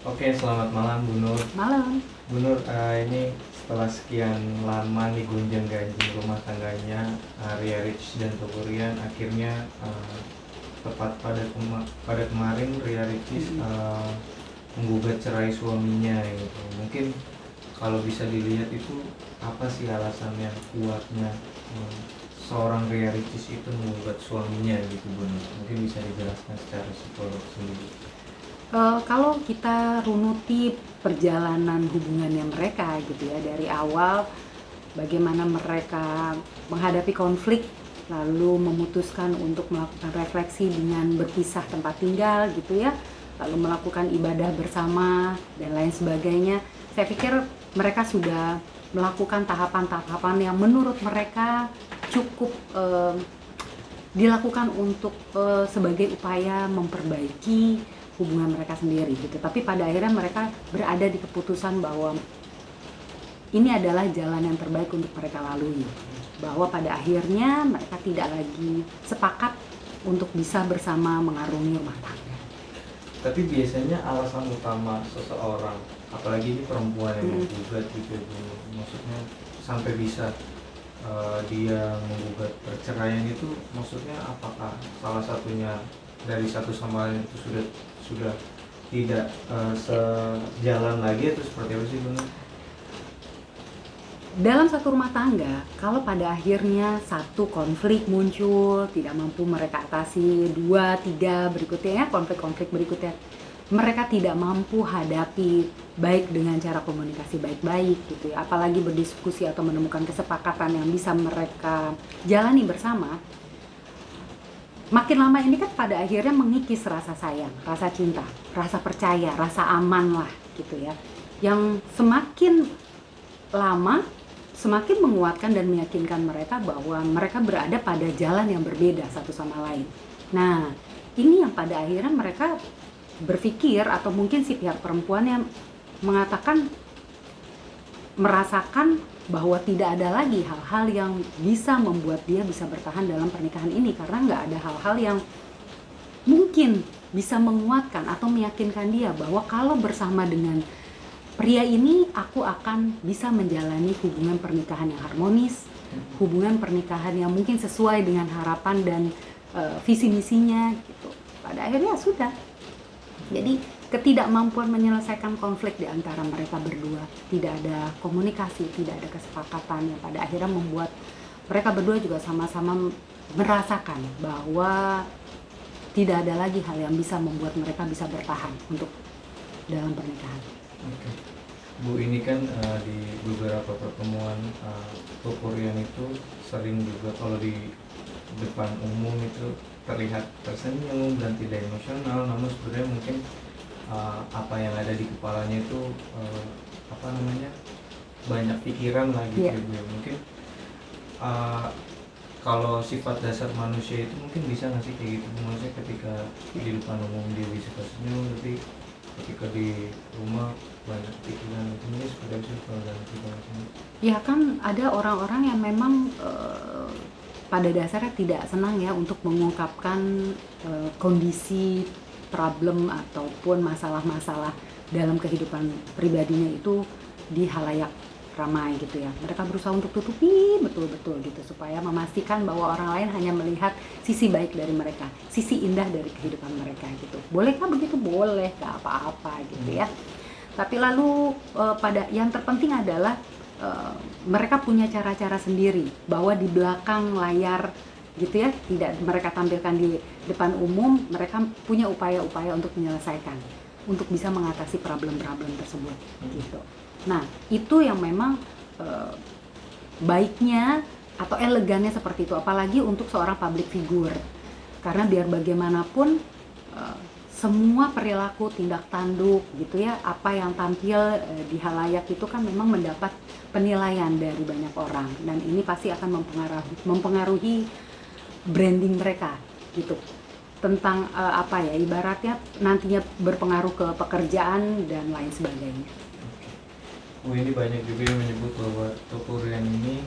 Oke, selamat malam Bu Nur. Malam. Bu Nur, ini setelah sekian lama nih gonjang-ganjing rumah tangganya, Ria Rich dan Topurian akhirnya tepat pada kemarin Ria Ricis menggugat cerai suaminya gitu. Mungkin kalau bisa dilihat itu apa sih alasan yang kuatnya seorang Ria Ricis itu menggugat suaminya gitu Bu Nur? Mungkin bisa dijelaskan secara psikolog sendiri. Kalau kita runuti perjalanan hubungannya mereka gitu ya, dari awal bagaimana mereka menghadapi konflik, lalu memutuskan untuk melakukan refleksi dengan berpisah tempat tinggal gitu ya, lalu melakukan ibadah bersama dan lain sebagainya. Saya pikir mereka sudah melakukan tahapan-tahapan yang menurut mereka cukup dilakukan untuk sebagai upaya memperbaiki hubungan mereka sendiri gitu. Tapi pada akhirnya mereka berada di keputusan bahwa ini adalah jalan yang terbaik untuk mereka lalui. Bahwa pada akhirnya mereka tidak lagi sepakat untuk bisa bersama mengarungi rumah tangga. Tapi biasanya alasan utama seseorang, apalagi ini perempuan yang menggugat gitu, maksudnya sampai bisa dia menggugat perceraian itu, maksudnya apakah salah satunya dari satu sama lain itu sudah tidak sejalan lagi atau seperti apa sih benar? Dalam satu rumah tangga, kalau pada akhirnya satu konflik muncul, tidak mampu mereka atasi, 2, 3 berikutnya ya, konflik-konflik berikutnya, mereka tidak mampu hadapi baik dengan cara komunikasi baik-baik gitu ya, apalagi berdiskusi atau menemukan kesepakatan yang bisa mereka jalani bersama. Makin lama ini kan pada akhirnya mengikis rasa sayang, rasa cinta, rasa percaya, rasa aman lah gitu ya. Yang semakin lama semakin menguatkan dan meyakinkan mereka bahwa mereka berada pada jalan yang berbeda satu sama lain. Nah, ini yang pada akhirnya mereka berpikir, atau mungkin si pihak perempuan yang mengatakan, merasakan bahwa tidak ada lagi hal-hal yang bisa membuat dia bisa bertahan dalam pernikahan ini, karena nggak ada hal-hal yang mungkin bisa menguatkan atau meyakinkan dia bahwa kalau bersama dengan pria ini aku akan bisa menjalani hubungan pernikahan yang harmonis, hubungan pernikahan yang mungkin sesuai dengan harapan dan visi misinya gitu. Pada akhirnya sudah. Jadi ketidakmampuan menyelesaikan konflik di antara mereka berdua, tidak ada komunikasi, tidak ada kesepakatan yang pada akhirnya membuat mereka berdua juga sama-sama merasakan bahwa tidak ada lagi hal yang bisa membuat mereka bisa bertahan untuk dalam pernikahan. Oke. Bu, ini kan di beberapa pertemuan Topurian itu sering juga kalau di depan umum itu terlihat tersenyum dan tidak emosional, namun sebenarnya mungkin apa yang ada di kepalanya itu banyak pikiran lah gitu. Yeah. Ya. Mungkin kalau sifat dasar manusia itu mungkin bisa nggak sih kayak gitu, maksudnya ketika di depan umum dia bisa tersenyum, tapi ketika di rumah banyak pikiran itu. Mungkin seperti itu kalau dalam psikologi. Ya kan ada orang-orang yang memang pada dasarnya tidak senang ya untuk mengungkapkan kondisi, problem ataupun masalah-masalah dalam kehidupan pribadinya itu di halayak ramai gitu ya. Mereka berusaha untuk tutupi betul-betul gitu supaya memastikan bahwa orang lain hanya melihat sisi baik dari mereka, sisi indah dari kehidupan mereka gitu. Bolehkah begitu? Boleh, gak apa-apa gitu ya. Tapi lalu pada yang terpenting adalah mereka punya cara-cara sendiri, bahwa di belakang layar gitu ya, tidak mereka tampilkan di depan umum, mereka punya upaya-upaya untuk menyelesaikan, untuk bisa mengatasi problem-problem tersebut gitu. Nah, itu yang memang baiknya atau elegannya seperti itu, apalagi untuk seorang public figure, karena biar bagaimanapun semua perilaku, tindak tanduk gitu ya, apa yang tampil di halayak itu kan memang mendapat penilaian dari banyak orang, dan ini pasti akan mempengaruhi branding mereka gitu, tentang apa ya, ibaratnya nantinya berpengaruh ke pekerjaan dan lain sebagainya. Ini banyak juga yang menyebut bahwa Topurian ini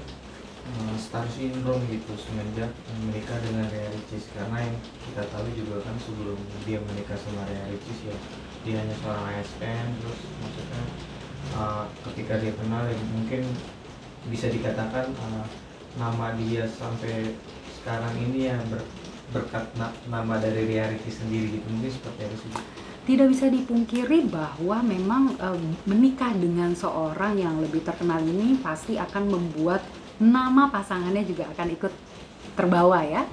star syndrome gitu semenjak menikah dengan Ria Ricis, karena yang kita tahu juga kan sebelum dia menikah sama Ria Ricis ya dia hanya seorang ASN, terus maksudnya ketika dia kenal ya mungkin bisa dikatakan nama dia sampai sekarang ini ya berkat nama dari Ria Ricis sendiri gitu, mungkin seperti apa sih? Tidak bisa dipungkiri bahwa memang menikah dengan seorang yang lebih terkenal ini pasti akan membuat nama pasangannya juga akan ikut terbawa ya,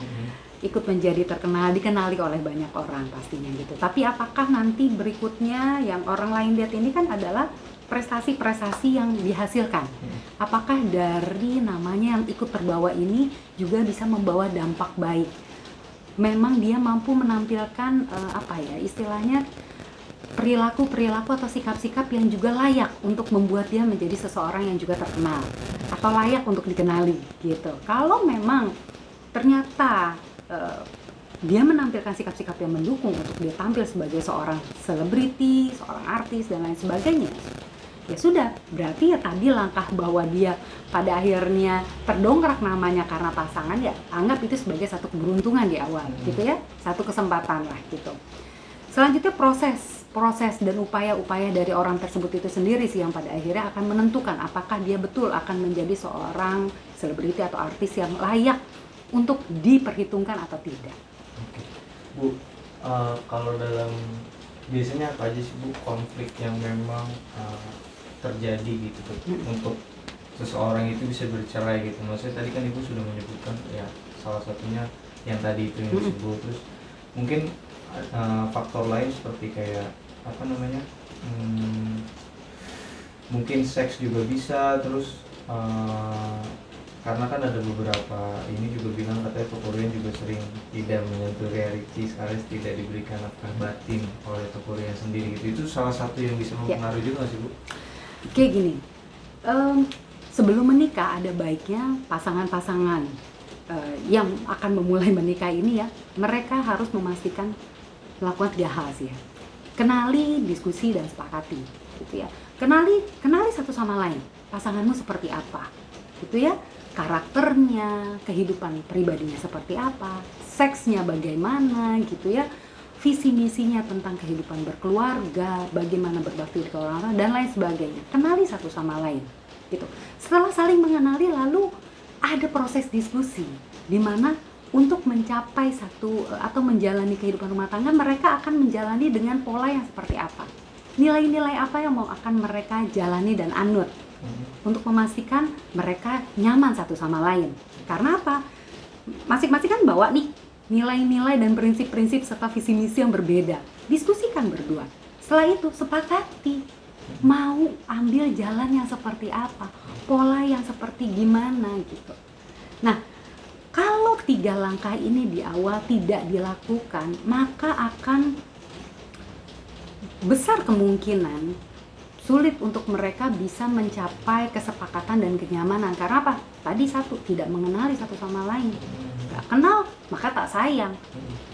ikut menjadi terkenal, dikenali oleh banyak orang pastinya gitu. Tapi apakah nanti berikutnya yang orang lain lihat ini kan adalah prestasi-prestasi yang dihasilkan. Apakah dari namanya yang ikut terbawa ini juga bisa membawa dampak baik? Memang dia mampu menampilkan istilahnya perilaku-perilaku atau sikap-sikap yang juga layak untuk membuat dia menjadi seseorang yang juga terkenal atau layak untuk dikenali gitu. Kalau memang ternyata dia menampilkan sikap-sikap yang mendukung untuk dia tampil sebagai seorang selebriti, seorang artis dan lain sebagainya, ya sudah, berarti ya tadi langkah bahwa dia pada akhirnya terdongkrak namanya karena pasangan, ya anggap itu sebagai satu keberuntungan di awal gitu ya, satu kesempatan lah gitu. Selanjutnya proses dan upaya-upaya dari orang tersebut itu sendiri sih yang pada akhirnya akan menentukan apakah dia betul akan menjadi seorang selebriti atau artis yang layak untuk diperhitungkan atau tidak. Oke. Bu, kalau dalam biasanya apa aja sih Bu konflik yang memang terjadi gitu untuk seseorang itu bisa bercerai gitu? Maksudnya tadi kan Ibu sudah menyebutkan ya salah satunya yang tadi itu yang disebut, terus mungkin faktor lain seperti kayak apa namanya, mungkin seks juga bisa, terus karena kan ada beberapa ini juga bilang katanya Tokurian juga sering tidak menyentuh Ria Ricis alias tidak diberikan nafkah batin oleh Tokurian sendiri gitu. Itu salah satu yang bisa mempengaruhi juga nggak sih Bu? Kayak gini, sebelum menikah ada baiknya pasangan-pasangan yang akan memulai menikah ini ya, mereka harus memastikan melakukan 3 hal sih ya. Kenali, diskusi, dan sepakati gitu ya. Kenali satu sama lain, pasanganmu seperti apa gitu ya, karakternya, kehidupan pribadinya seperti apa, seksnya bagaimana gitu ya, visi misinya tentang kehidupan berkeluarga, bagaimana berbakti ke orang dan lain sebagainya. Kenali satu sama lain gitu. Setelah saling mengenali, lalu ada proses diskusi di mana untuk mencapai satu atau menjalani kehidupan rumah tangga, mereka akan menjalani dengan pola yang seperti apa, nilai-nilai apa yang mau akan mereka jalani dan anut untuk memastikan mereka nyaman satu sama lain. Karena apa? Masing-masing kan bawa nih nilai-nilai dan prinsip-prinsip serta visi misi yang berbeda. Diskusikan berdua. Setelah itu sepakati mau ambil jalan yang seperti apa, pola yang seperti gimana gitu. Nah, kalau 3 langkah ini di awal tidak dilakukan, maka akan besar kemungkinan sulit untuk mereka bisa mencapai kesepakatan dan kenyamanan. Karena apa? Tadi satu, tidak mengenali satu sama lain. Gak kenal, maka tak sayang.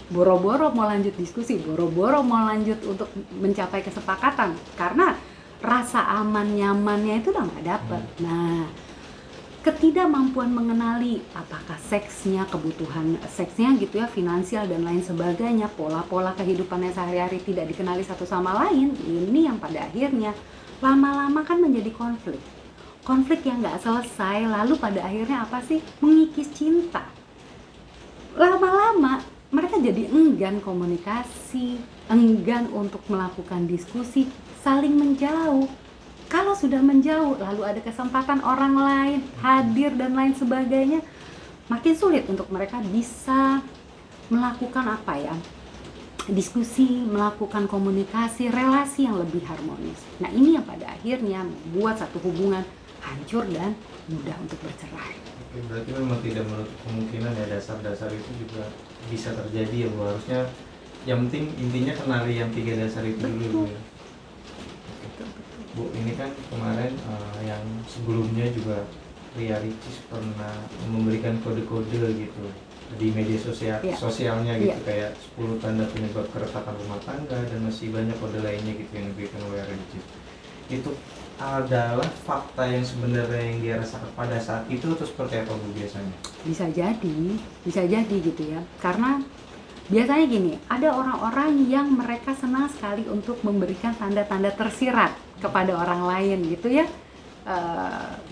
Boro-boro mau lanjut diskusi, boro-boro mau lanjut untuk mencapai kesepakatan. Karena rasa aman nyamannya itu udah gak dapet. Nah, ketidakmampuan mengenali apakah seksnya, kebutuhan seksnya gitu ya, finansial dan lain sebagainya, pola-pola kehidupannya sehari-hari tidak dikenali satu sama lain, ini yang pada akhirnya lama-lama kan menjadi konflik yang nggak selesai, lalu pada akhirnya apa sih? Mengikis cinta. Lama-lama mereka jadi enggan komunikasi, enggan untuk melakukan diskusi, saling menjauh. Kalau sudah menjauh, lalu ada kesempatan orang lain hadir dan lain sebagainya, makin sulit untuk mereka bisa melakukan diskusi, melakukan komunikasi, relasi yang lebih harmonis. Nah, ini yang pada akhirnya membuat satu hubungan hancur dan mudah untuk bercerai. Oke, berarti memang tidak menutup kemungkinan ya dasar-dasar itu juga bisa terjadi ya Bu. Harusnya yang penting intinya kenali yang 3 dasar itu dulu ya. Bu, ini kan kemarin yang sebelumnya juga Ria Ricis pernah memberikan kode-kode gitu di media sosialnya gitu, kayak 10 tanda penyebab keretakan rumah tangga dan masih banyak kode lainnya gitu yang diberikan oleh Ria Ricis. Itu adalah fakta yang sebenarnya yang dia rasakan pada saat itu atau seperti apa Bu biasanya? Bisa jadi gitu ya, karena Biasanya gini, ada orang-orang yang mereka senang sekali untuk memberikan tanda-tanda tersirat kepada orang lain gitu ya,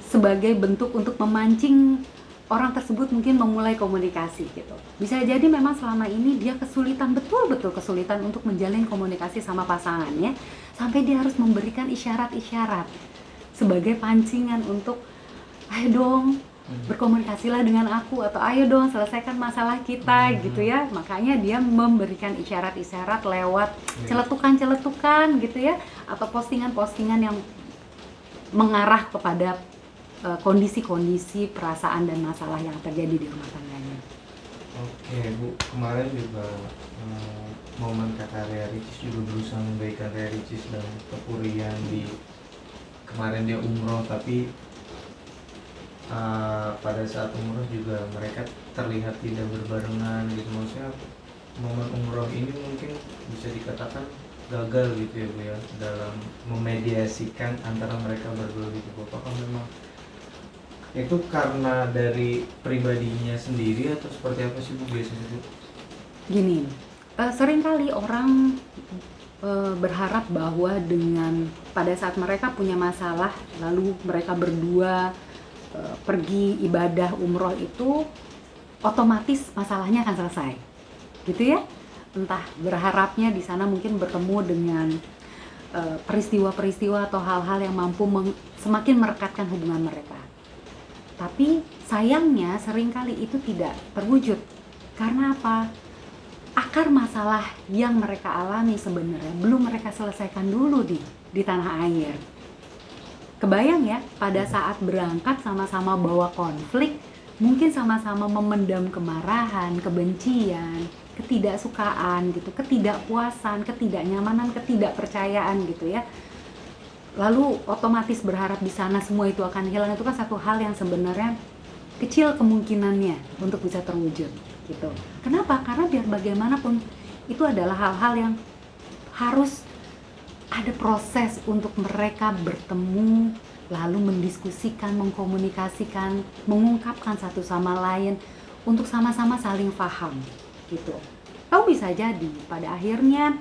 sebagai bentuk untuk memancing orang tersebut mungkin memulai komunikasi gitu. Bisa jadi memang selama ini dia kesulitan, betul-betul kesulitan untuk menjalin komunikasi sama pasangannya, sampai dia harus memberikan isyarat-isyarat sebagai pancingan untuk ayo dong berkomunikasilah dengan aku, atau ayo dong selesaikan masalah kita gitu ya. Makanya dia memberikan isyarat-isyarat lewat celetukan-celetukan gitu ya, atau postingan-postingan yang mengarah kepada kondisi-kondisi perasaan dan masalah yang terjadi di rumah tangganya. Oke Bu, kemarin juga momen kakak Ria Ricis juga berusaha membaikan Ria Ricis dan Tepurian di kemarin dia umroh, tapi pada saat umroh juga mereka terlihat tidak berbarengan gitu. Maksudnya momen umroh ini mungkin bisa dikatakan gagal gitu ya Bu ya, dalam memediasikan antara mereka berdua gitu. Apakah memang itu karena dari pribadinya sendiri atau seperti apa sih Bu biasanya Bu? Gini, seringkali orang berharap bahwa dengan pada saat mereka punya masalah lalu mereka berdua pergi ibadah umroh itu otomatis masalahnya akan selesai gitu ya. Entah berharapnya di sana mungkin bertemu dengan peristiwa-peristiwa atau hal-hal yang mampu semakin merekatkan hubungan mereka. Tapi sayangnya seringkali itu tidak terwujud. Karena apa? Akar masalah yang mereka alami sebenarnya belum mereka selesaikan dulu di tanah air. Kebayang ya, pada saat berangkat sama-sama bawa konflik, mungkin sama-sama memendam kemarahan, kebencian, ketidaksukaan gitu, ketidakpuasan, ketidaknyamanan, ketidakpercayaan gitu ya. Lalu otomatis berharap di sana semua itu akan hilang, itu kan satu hal yang sebenarnya kecil kemungkinannya untuk bisa terwujud gitu. Kenapa? Karena biar bagaimanapun itu adalah hal-hal yang harus ada proses untuk mereka bertemu, lalu mendiskusikan, mengkomunikasikan, mengungkapkan satu sama lain untuk sama-sama saling paham gitu. Tahu bisa jadi pada akhirnya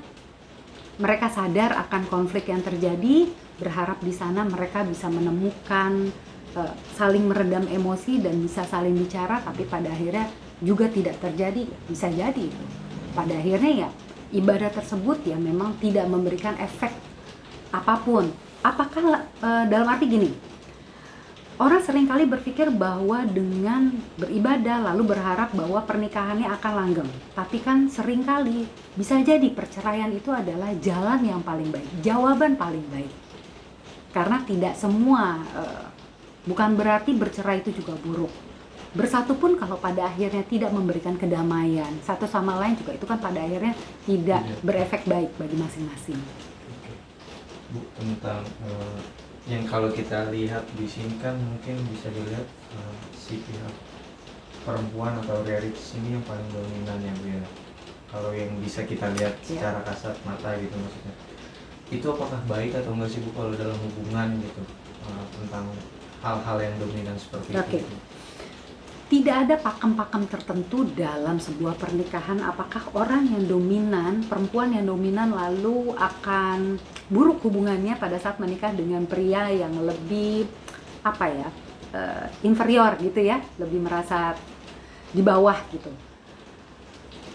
mereka sadar akan konflik yang terjadi, berharap di sana mereka bisa menemukan saling meredam emosi dan bisa saling bicara, tapi pada akhirnya juga tidak terjadi. Bisa jadi itu. Pada akhirnya ya ibadah tersebut ya memang tidak memberikan efek apapun. Apakah dalam arti gini, orang seringkali berpikir bahwa dengan beribadah lalu berharap bahwa pernikahannya akan langgeng. Tapi kan seringkali bisa jadi perceraian itu adalah jalan yang paling baik, jawaban paling baik. Karena tidak semua, bukan berarti bercerai itu juga buruk. Bersatu pun kalau pada akhirnya tidak memberikan kedamaian satu sama lain juga itu kan pada akhirnya tidak berefek baik bagi masing-masing. Bu, tentang yang kalau kita lihat di sini kan mungkin bisa dilihat si pihak perempuan atau Ria Ricis ini yang paling dominan ya Bu ya. Kalau yang bisa kita lihat secara kasat mata gitu maksudnya. Itu apakah baik atau enggak sih Bu kalau dalam hubungan gitu, tentang hal-hal yang dominan seperti itu? Tidak ada pakem-pakem tertentu dalam sebuah pernikahan apakah orang yang dominan, perempuan yang dominan lalu akan buruk hubungannya pada saat menikah dengan pria yang lebih inferior gitu ya, lebih merasa di bawah gitu.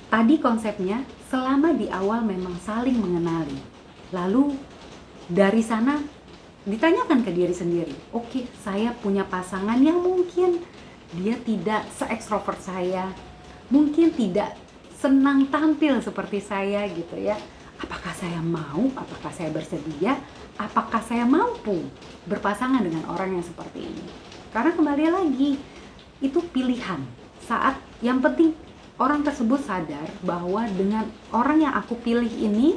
Tadi konsepnya selama di awal memang saling mengenali, lalu dari sana ditanyakan ke diri sendiri, oke, saya punya pasangan yang mungkin dia tidak se-ekstrovert saya, mungkin tidak senang tampil seperti saya gitu ya. Apakah saya mau, apakah saya bersedia, apakah saya mampu berpasangan dengan orang yang seperti ini? Karena kembali lagi, itu pilihan. Saat yang penting orang tersebut sadar bahwa dengan orang yang aku pilih ini,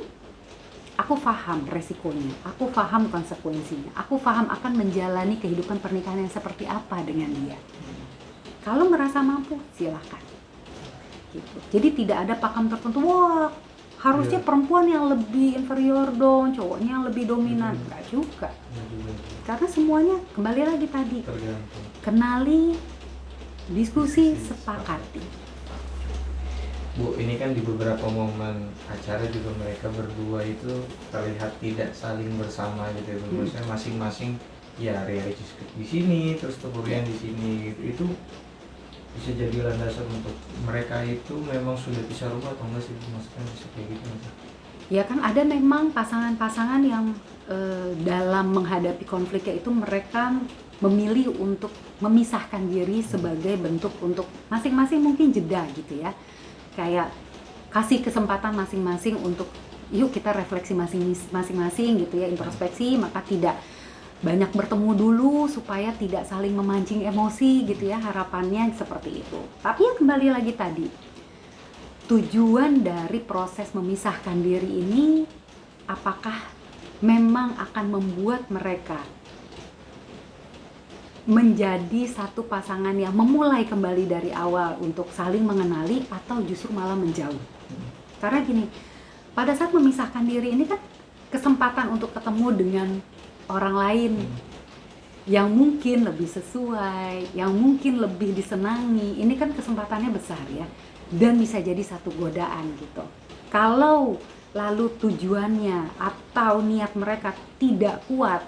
aku paham resikonya, aku paham konsekuensinya, aku paham akan menjalani kehidupan pernikahan yang seperti apa dengan dia. Kalau merasa mampu, silahkan. Gitu. Jadi tidak ada pakem tertentu, wah harusnya perempuan yang lebih inferior dong, cowoknya yang lebih dominan. Enggak juga. Karena semuanya kembali lagi tadi. Kenali, diskusi, sepakati. Bu, ini kan di beberapa momen acara juga mereka berdua itu terlihat tidak saling bersama gitu ya. Maksudnya masing-masing ya Ria Ricis di sini, terus Tepurian di sini gitu. Itu bisa jadi landasan untuk mereka itu memang sudah pisah rumah atau enggak sih? Maksudnya bisa kayak gitu nggak? Ya kan ada memang pasangan-pasangan yang dalam menghadapi konfliknya itu mereka memilih untuk memisahkan diri sebagai bentuk untuk masing-masing mungkin jeda gitu ya. Kayak kasih kesempatan masing-masing untuk yuk kita refleksi masing-masing gitu ya, introspeksi, maka tidak banyak bertemu dulu supaya tidak saling memancing emosi gitu ya, harapannya seperti itu. Tapi ya kembali lagi tadi, tujuan dari proses memisahkan diri ini apakah memang akan membuat mereka menjadi satu pasangan yang memulai kembali dari awal untuk saling mengenali atau justru malah menjauh. Karena gini, pada saat memisahkan diri ini kan kesempatan untuk ketemu dengan orang lain yang mungkin lebih sesuai, yang mungkin lebih disenangi, ini kan kesempatannya besar ya, dan bisa jadi satu godaan gitu. Kalau lalu tujuannya atau niat mereka tidak kuat,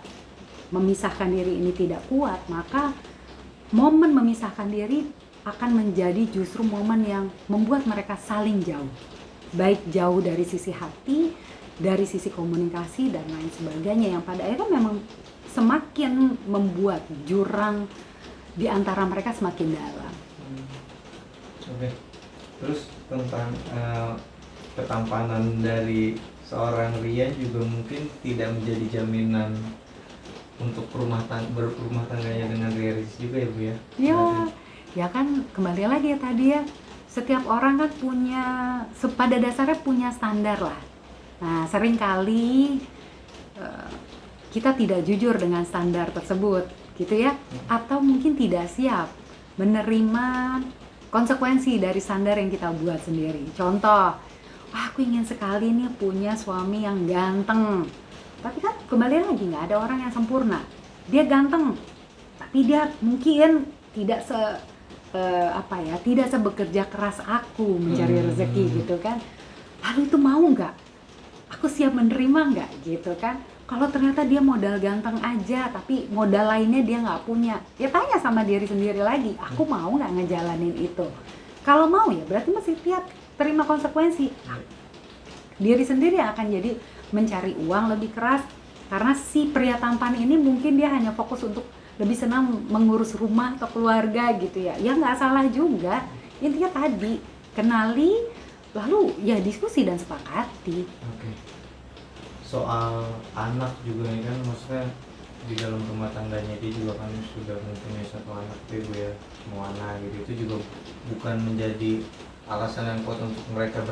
memisahkan diri ini tidak kuat, maka momen memisahkan diri akan menjadi justru momen yang membuat mereka saling jauh, baik jauh dari sisi hati, dari sisi komunikasi dan lain sebagainya, yang pada akhirnya memang semakin membuat jurang di antara mereka semakin dalam. Oke. Terus tentang ketampanan dari seorang Ria juga mungkin tidak menjadi jaminan untuk berumah tangganya dengan Ria Ricis juga ya Bu ya? Ya kan kembali lagi ya tadi ya, setiap orang kan punya, pada dasarnya punya standar lah. Nah seringkali kita tidak jujur dengan standar tersebut gitu ya, atau mungkin tidak siap menerima konsekuensi dari standar yang kita buat sendiri. Contoh, aku ingin sekali nih punya suami yang ganteng, tapi kan kembali lagi nggak ada orang yang sempurna. Dia ganteng, tapi dia mungkin tidak tidak sebekerja keras aku mencari rezeki gitu kan. Lalu itu mau nggak? Aku siap menerima nggak gitu kan? Kalau ternyata dia modal ganteng aja, tapi modal lainnya dia nggak punya, ya tanya sama diri sendiri lagi, aku mau nggak ngejalanin itu? Kalau mau ya berarti mesti terima konsekuensi. Diri sendiri yang akan jadi mencari uang lebih keras, karena si pria tampan ini mungkin dia hanya fokus untuk lebih senang mengurus rumah atau keluarga gitu ya. Ya nggak salah juga, intinya tadi kenali, lalu ya diskusi dan sepakati. Oke. Soal anak juga ini kan, maksudnya di dalam rumah tangganya dia juga kan sudah mempunyai satu anak tuh Bu ya, Moana gitu. Itu juga bukan menjadi alasan yang kuat untuk mereka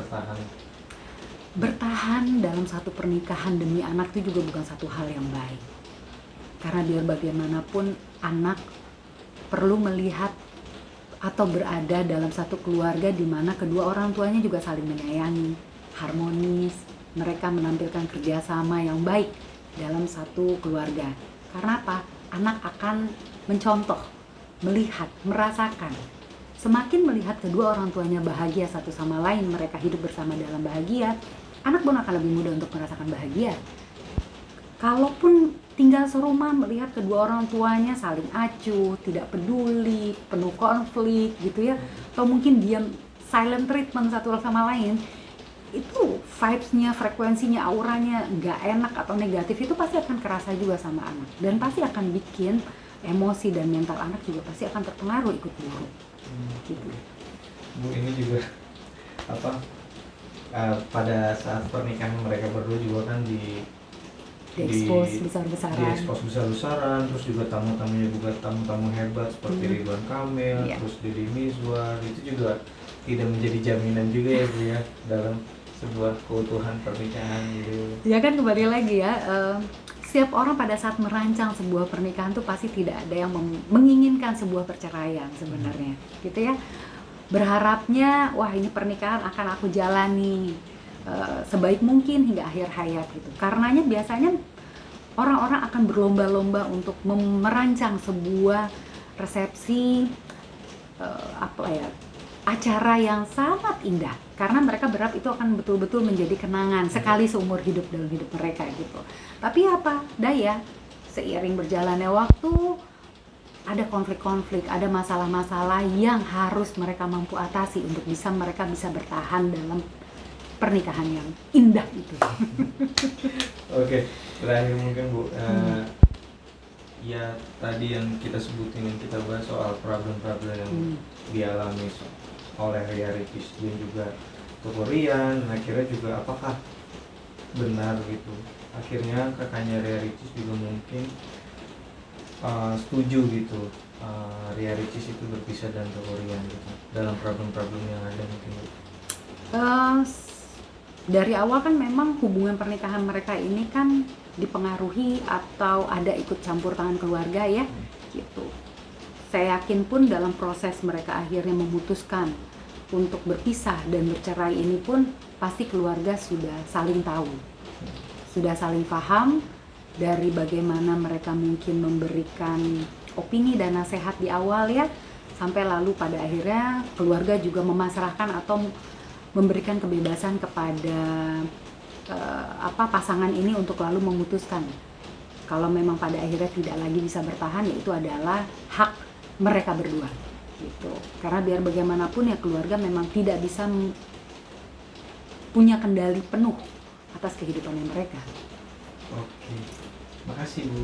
Bertahan dalam satu pernikahan demi anak itu juga bukan satu hal yang baik. Karena biar bagaimanapun anak perlu melihat atau berada dalam satu keluarga di mana kedua orang tuanya juga saling menyayangi, harmonis, mereka menampilkan kerjasama yang baik dalam satu keluarga. Karena apa? Anak akan mencontoh, melihat, merasakan. Semakin melihat kedua orang tuanya bahagia satu sama lain, mereka hidup bersama dalam bahagia, anak pun akan lebih mudah untuk merasakan bahagia. Kalaupun tinggal serumah melihat kedua orang tuanya saling acuh, tidak peduli, penuh konflik gitu ya, atau mungkin diam, silent treatment satu sama lain, itu vibes-nya, frekuensinya, auranya nggak enak atau negatif, itu pasti akan kerasa juga sama anak, dan pasti akan bikin emosi dan mental anak juga pasti akan terpengaruh ikut buruk. Gitu. Bu, ini juga pada saat pernikahan mereka berdua juga kan diekspos besar-besaran, terus juga tamu-tamunya juga tamu-tamu hebat seperti Ridwan Kamil, terus Deddy Mizwar, itu juga tidak menjadi jaminan juga ya Bu ya dalam sebuah keutuhan pernikahan gitu. Ya kan kembali lagi ya, setiap orang pada saat merancang sebuah pernikahan tuh pasti tidak ada yang menginginkan sebuah perceraian sebenarnya, gitu ya. Berharapnya, wah ini pernikahan akan aku jalani sebaik mungkin hingga akhir hayat gitu. Karenanya biasanya orang-orang akan berlomba-lomba untuk merancang sebuah resepsi acara yang sangat indah karena mereka berharap itu akan betul-betul menjadi kenangan sekali seumur hidup dalam hidup mereka gitu. Tapi apa daya, seiring berjalannya waktu ada konflik-konflik, ada masalah-masalah yang harus mereka mampu atasi untuk mereka bisa bertahan dalam pernikahan yang indah itu. Oke, terakhir mungkin Bu, ya tadi yang kita sebutin, yang kita bahas soal problem-problem yang dialami oleh Ria Ricis dan juga Toko Rian, akhirnya juga apakah benar gitu, akhirnya kakaknya Ria Ricis juga mungkin setuju gitu, Ria Ricis itu berpisah dan Toko Rian gitu dalam problem-problem yang ada mungkin. Dari awal kan memang hubungan pernikahan mereka ini kan dipengaruhi atau ada ikut campur tangan keluarga ya gitu. Saya yakin pun dalam proses mereka akhirnya memutuskan untuk berpisah dan bercerai ini pun pasti keluarga sudah saling tahu, sudah saling paham dari bagaimana mereka mungkin memberikan opini dan nasihat di awal ya, sampai lalu pada akhirnya keluarga juga memasrahkan atau memberikan kebebasan kepada pasangan ini untuk lalu memutuskan kalau memang pada akhirnya tidak lagi bisa bertahan, ya itu adalah hak mereka berdua gitu. Karena biar bagaimanapun ya keluarga memang tidak bisa punya kendali penuh atas kehidupan mereka. Oke, makasih Bu.